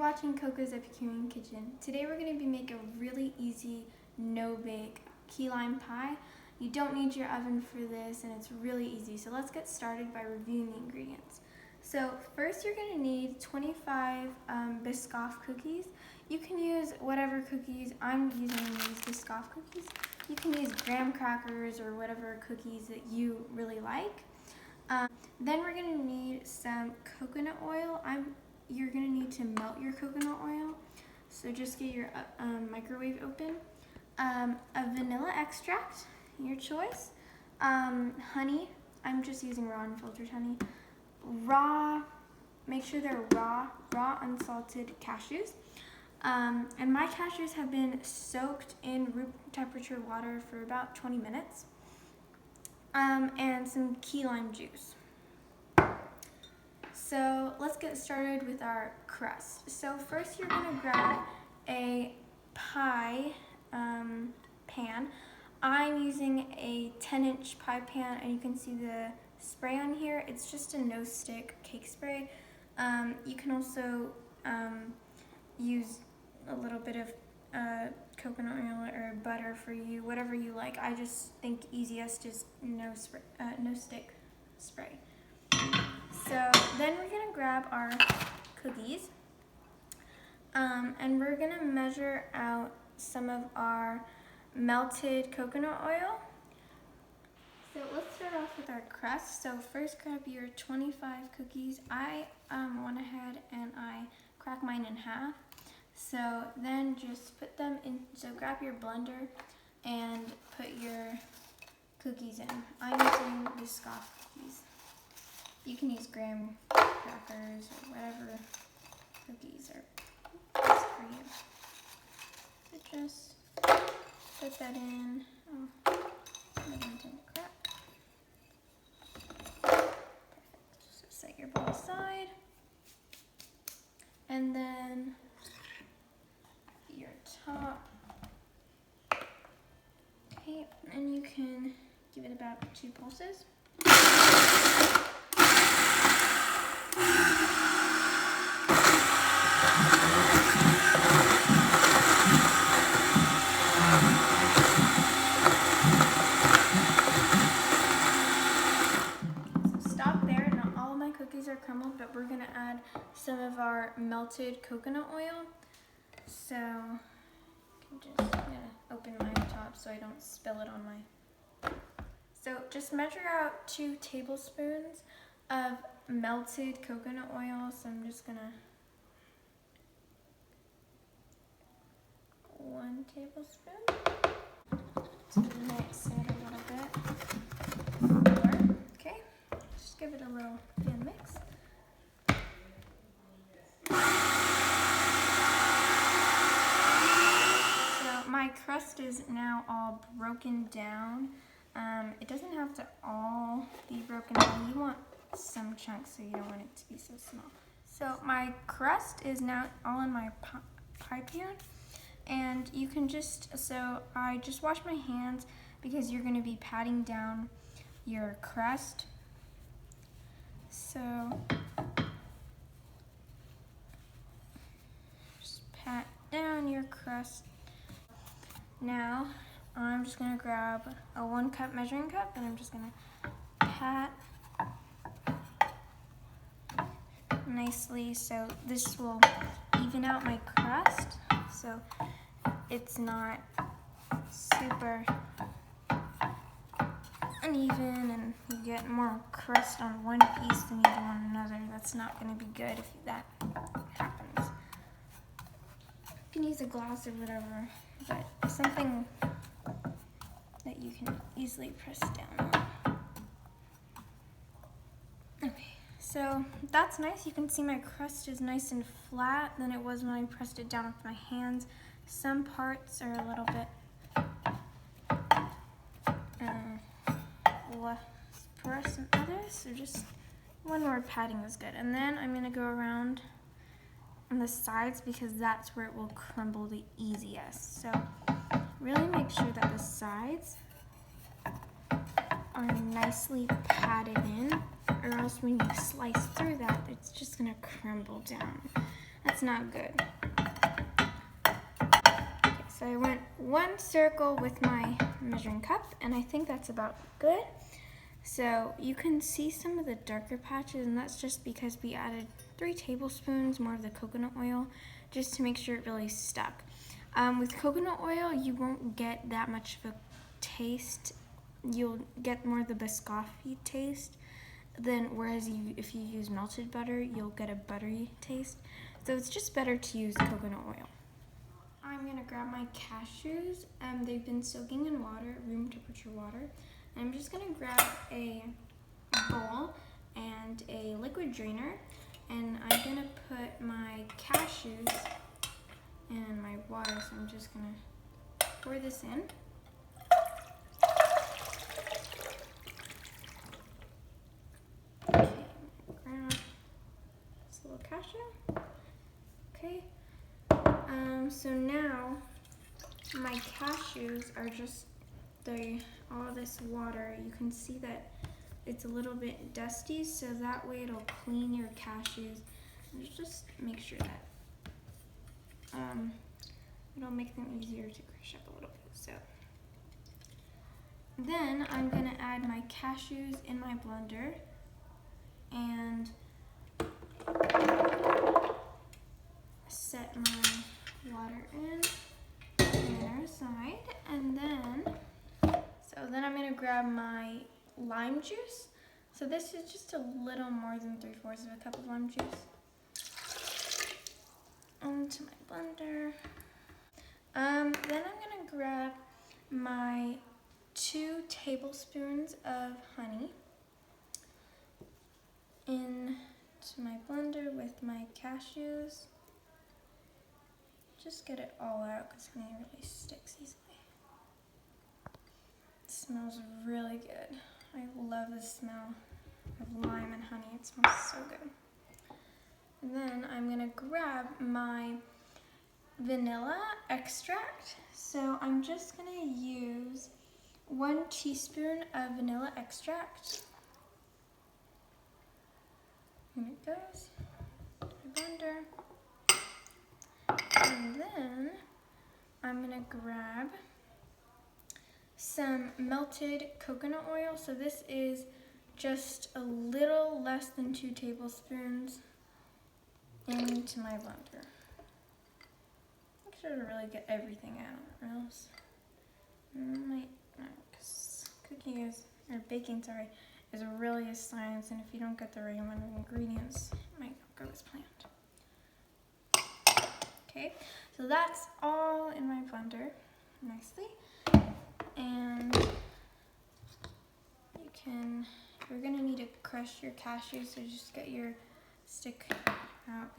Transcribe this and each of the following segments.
watching Coco's Epicurean Kitchen. Today we're going to be making a really easy no-bake key lime pie. You don't need your oven for this and it's really easy. So let's get started by reviewing the ingredients. So first you're going to need 25 Biscoff cookies. You can use whatever cookies. I'm using these Biscoff cookies. You can use graham crackers or whatever cookies that you really like. Then we're going to need some coconut oil. You're going to need to melt your coconut oil. So just get your microwave open. A vanilla extract, your choice. Honey, I'm just using raw unfiltered honey. Make sure they're raw unsalted cashews. And my cashews have been soaked in room temperature water for about 20 minutes. And some key lime juice. So let's get started with our crust. So first you're going to grab a pie pan. I'm using a 10-inch pie pan, and you can see the spray on here. It's just a no-stick cake spray. You can also use a little bit of coconut oil or butter for you, whatever you like. I just think easiest is no-stick spray. So then we're going to grab our cookies, and we're going to measure out some of our melted coconut oil. So let's start off with our crust. So first grab your 25 cookies. I went ahead and I cracked mine in half. So then just put them in, so grab your blender and put your cookies in. I'm using Biscoff cookies. You can use graham crackers or whatever cookies are best for you. So just put that in. Oh, it didn't crack. Perfect. Just set your bowl aside. And then your top. Okay, and you can give it about 2 pulses. Cookies are crumbled, but we're going to add some of our melted coconut oil. So I'm just going to open my top so I don't spill it on my. So just measure out 2 tablespoons of melted coconut oil. So I'm just going to 1 tablespoon. Just going to mix it a little bit more. Okay, just give it a little hand mix. My crust is now all broken down. It doesn't have to all be broken down. You want some chunks, so you don't want it to be so small. So my crust is now all in my pie pan, and you can I just wash my hands because you're going to be patting down your crust. So just pat down your crust. Now, I'm just going to grab a 1-cup measuring cup, and I'm just going to pat nicely so this will even out my crust, so it's not super uneven and you get more crust on one piece than you do on another. That's not going to be good if that happens. You can use a glass or whatever, but something that you can easily press down on. Okay, so that's nice. You can see my crust is nice and flat than it was when I pressed it down with my hands. Some parts are a little bit less porous than others, so just 1 more patting is good. And then I'm going to go around on the sides because that's where it will crumble the easiest. So really make sure that the sides are nicely patted in, or else when you slice through that, it's just going to crumble down. That's not good. Okay, so I went 1 circle with my measuring cup, and I think that's about good. So you can see some of the darker patches, and that's just because we added 3 tablespoons more of the coconut oil just to make sure it really stuck. With coconut oil, you won't get that much of a taste. You'll get more of the Biscoff taste than whereas if you use melted butter, you'll get a buttery taste. So it's just better to use coconut oil. I'm gonna grab my cashews. They've been soaking in water, room temperature water. And I'm just gonna grab a bowl and a liquid drainer, and I'm gonna put my cashews and my water. So I'm just gonna pour this in. Okay, grab this little cashew. Okay. So now my cashews are just all this water. You can see that it's a little bit dusty, so that way it'll clean your cashews. And just make sure that it'll make them easier to crush up a little bit. So then I'm gonna add my cashews in my blender and set my water in there aside, and then I'm gonna grab my lime juice. So this is just a little more than 3/4 of a cup of lime juice. Into my blender. Then I'm gonna grab my 2 tablespoons of honey into my blender with my cashews. Just get it all out because honey really sticks easily. It smells really good. I love the smell of lime and honey. It smells so good. And then I'm gonna grab my vanilla extract. So I'm just gonna use 1 teaspoon of vanilla extract. Here it goes. My blender. And then I'm gonna grab some melted coconut oil. So this is just a little less than 2 tablespoons into my blender. Make sure to really get everything out, or else baking, is really a science, and if you don't get the right amount of ingredients, it might not go as planned. Okay, so that's all in my blender nicely, and you're gonna need to crush your cashews, so just get your stick out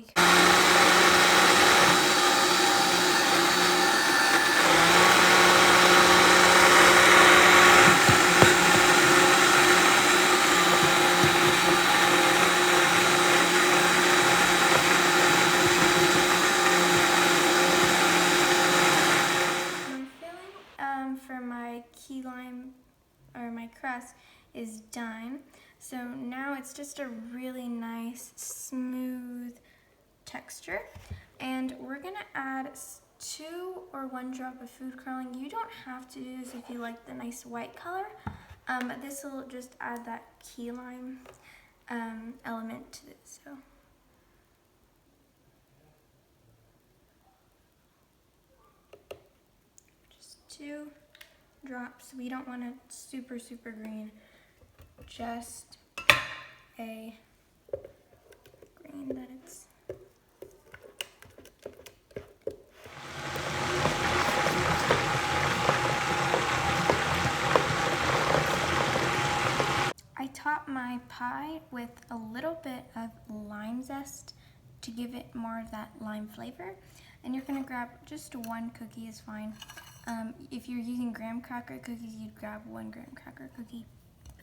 for my key lime, or my crust, is done. So now it's just a really nice, smooth texture. And we're gonna add 2 or 1 drop of food coloring. You don't have to do this if you like the nice white color, but this will just add that key lime element to it. So just 2 drops. We don't want it super green, just a green that it's I top my pie with a little bit of lime zest to give it more of that lime flavor. And you're gonna grab just 1 cookie is fine. If you're using graham cracker cookies, you'd grab 1 graham cracker cookie.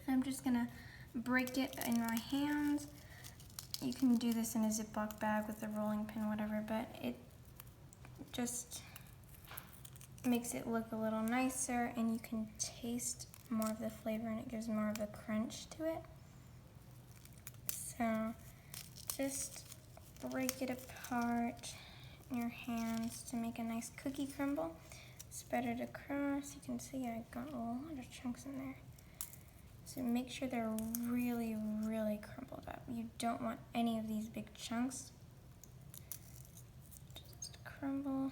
I'm just gonna break it in my hands. You can do this in a Ziploc bag with a rolling pin, whatever, but it just makes it look a little nicer, and you can taste more of the flavor, and it gives more of a crunch to it. So just break it apart in your hands to make a nice cookie crumble. Spread it across. You can see I got a lot of chunks in there. So make sure they're really, really crumbled up. You don't want any of these big chunks. Just crumble.